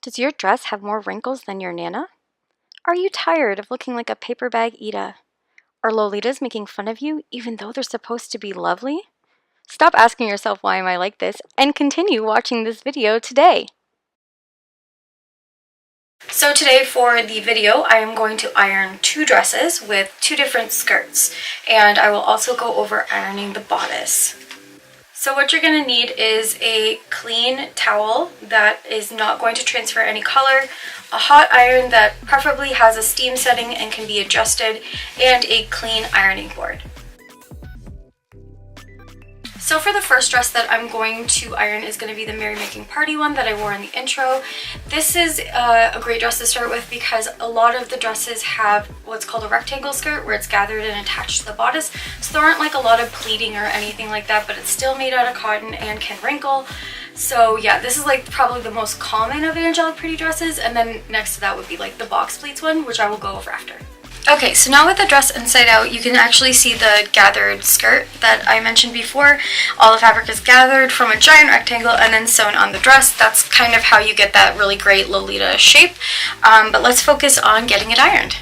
Does your dress have more wrinkles than your Nana? Are you tired of looking like a paper bag Ida? Are Lolitas making fun of you even though they're supposed to be lovely? Stop asking yourself why am I like this and continue watching this video today. So today for the video, I am going to iron two dresses with two different skirts, and I will also go over ironing the bodice. So what you're going to need is a clean towel that is not going to transfer any color, a hot iron that preferably has a steam setting and can be adjusted, and a clean ironing board. So for the first dress that I'm going to iron is going to be the merrymaking party one that I wore in the intro. This is a great dress to start with because a lot of the dresses have what's called a rectangle skirt where it's gathered and attached to the bodice. So there aren't like a lot of pleating or anything like that, but it's still made out of cotton and can wrinkle. So yeah, this is like probably the most common of the Angelic Pretty dresses, and then next to that would be like the Box Pleats one, which I will go over after. Okay, so now with the dress inside out, you can actually see the gathered skirt that I mentioned before. All the fabric is gathered from a giant rectangle and then sewn on the dress. That's kind of how you get that really great Lolita shape. But let's focus on getting it ironed.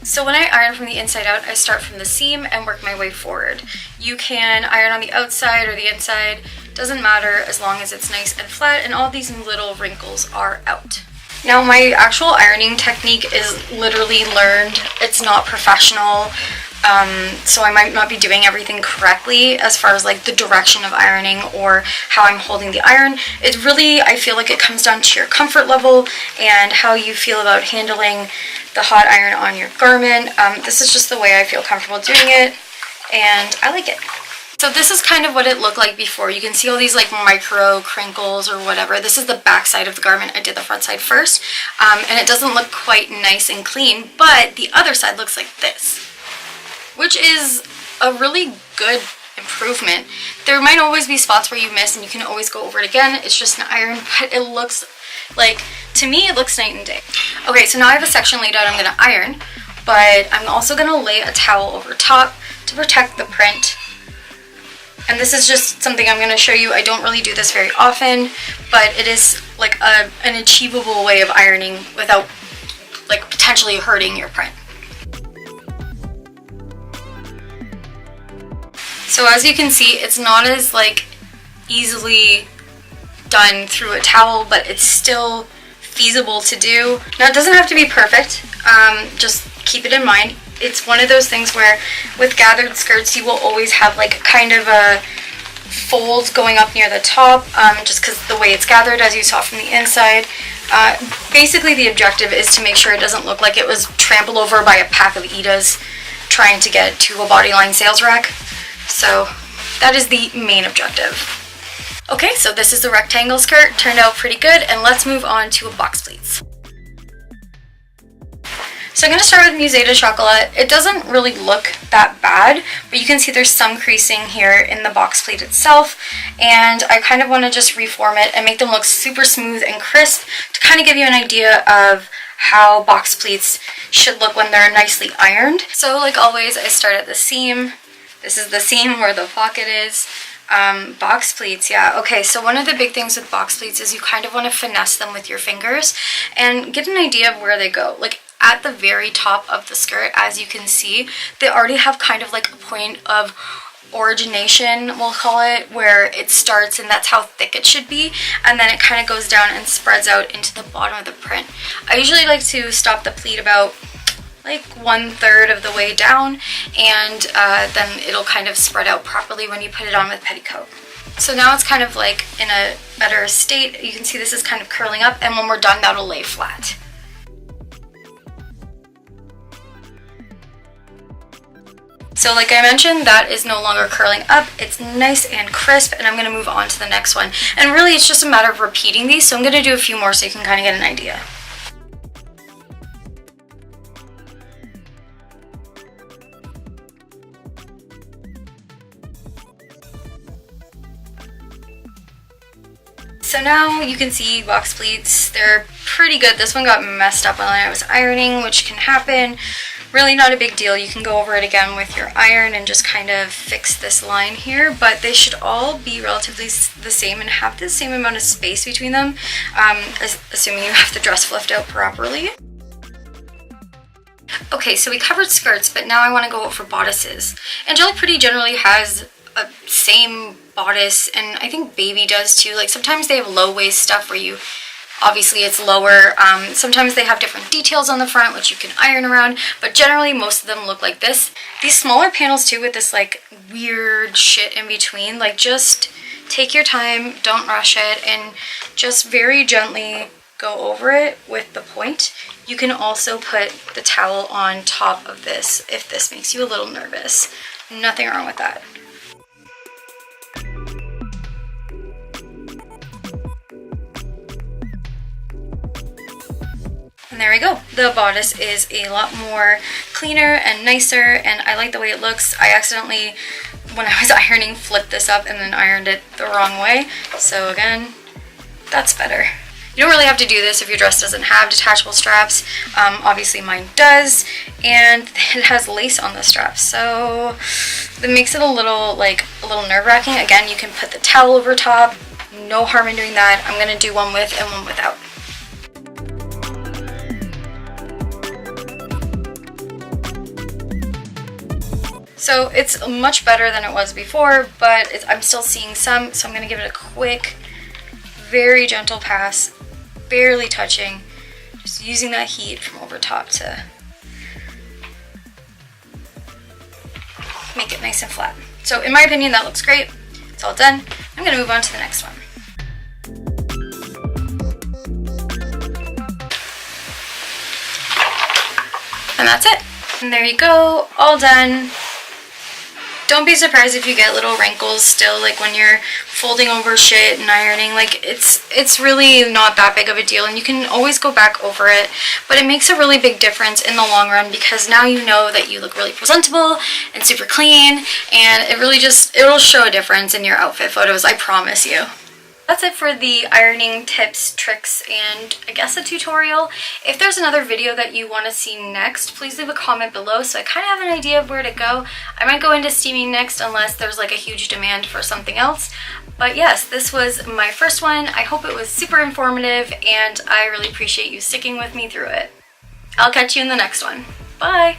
So when I iron from the inside out, I start from the seam and work my way forward. You can iron on the outside or the inside, doesn't matter as long as it's nice and flat and all these little wrinkles are out. Now my actual ironing technique is literally learned. It's not professional, so I might not be doing everything correctly as far as like the direction of ironing or how I'm holding the iron. It really, I feel like it comes down to your comfort level and how you feel about handling the hot iron on your garment. This is just the way I feel comfortable doing it, and I like it. So this is kind of what it looked like before. You can see all these like micro crinkles or whatever. This is the back side of the garment. I did the front side first, and it doesn't look quite nice and clean, but the other side looks like this, which is a really good improvement. There might always be spots where you miss and you can always go over it again. It's just an iron, but it looks like, to me, it looks night and day. Okay, so now I have a section laid out I'm going to iron, but I'm also going to lay a towel over top to protect the print. And this is just something I'm going to show you. I don't really do this very often, but it is like an achievable way of ironing without like potentially hurting your print. So as you can see, it's not as like easily done through a towel, but it's still feasible to do. Now it doesn't have to be perfect, just keep it in mind. It's one of those things where with gathered skirts you will always have like kind of a fold going up near the top, just because the way it's gathered, as you saw from the inside. Basically the objective is to make sure it doesn't look like it was trampled over by a pack of Idas trying to get to a bodyline sales rack. So that is the main objective. Okay, so this is the rectangle skirt, turned out pretty good, and let's move on to a box pleats. So I'm going to start with Musée de Chocolat. It doesn't really look that bad, but you can see there's some creasing here in the box pleat itself, and I kind of want to just reform it and make them look super smooth and crisp to kind of give you an idea of how box pleats should look when they're nicely ironed. So like always, I start at the seam. This is the seam where the pocket is. Box pleats, yeah. Okay, so one of the big things with box pleats is you kind of want to finesse them with your fingers and get an idea of where they go. Like at the very top of the skirt, as you can see, they already have kind of like a point of origination, we'll call it, where it starts, and that's how thick it should be, and then it kind of goes down and spreads out into the bottom of the print. I usually like to stop the pleat about like 1/3 of the way down, and then it'll kind of spread out properly when you put it on with petticoat. So now it's kind of like in a better state. You can see this is kind of curling up, and when we're done, that'll lay flat. So like I mentioned, that is no longer curling up. It's nice and crisp, and I'm going to move on to the next one. And really, it's just a matter of repeating these, so I'm going to do a few more so you can kind of get an idea. So now you can see box pleats. They're pretty good. This one got messed up when I was ironing, which can happen. Really not a big deal. You can go over it again with your iron and just kind of fix this line here, but they should all be relatively the same and have the same amount of space between them, assuming you have the dress fluffed out properly. Okay, so we covered skirts, but now I want to go for bodices. Angelic Pretty generally has a same bodice, and I think Baby does too. Like sometimes they have low waist stuff where you, obviously it's lower. Sometimes they have different details on the front which you can iron around, but generally most of them look like this. These smaller panels too with this like weird shit in between, like just take your time, don't rush it, and just very gently go over it with the point. You can also put the towel on top of this if this makes you a little nervous. Nothing wrong with that. And there we go. The bodice is a lot more cleaner and nicer, and I like the way it looks. I accidentally, when I was ironing, flipped this up and then ironed it the wrong way. So again, that's better. You don't really have to do this if your dress doesn't have detachable straps. Obviously mine does, and it has lace on the straps, so that makes it a little nerve-wracking. Again, you can put the towel over top. No harm in doing that. I'm gonna do one with and one without. So it's much better than it was before, but I'm still seeing some, so I'm gonna give it a quick, very gentle pass. Barely touching, just using that heat from over top to make it nice and flat. So in my opinion, that looks great. It's all done. I'm gonna move on to the next one. And that's it. And there you go, all done. Don't be surprised if you get little wrinkles still, like when you're folding over shit and ironing. Like it's really not that big of a deal, and you can always go back over it, but it makes a really big difference in the long run because now you know that you look really presentable and super clean, and it'll show a difference in your outfit photos, I promise you. That's it for the ironing tips, tricks, and I guess a tutorial. If there's another video that you want to see next, please leave a comment below so I kind of have an idea of where to go. I might go into steaming next unless there's like a huge demand for something else. But yes, this was my first one. I hope it was super informative, and I really appreciate you sticking with me through it. I'll catch you in the next one. Bye!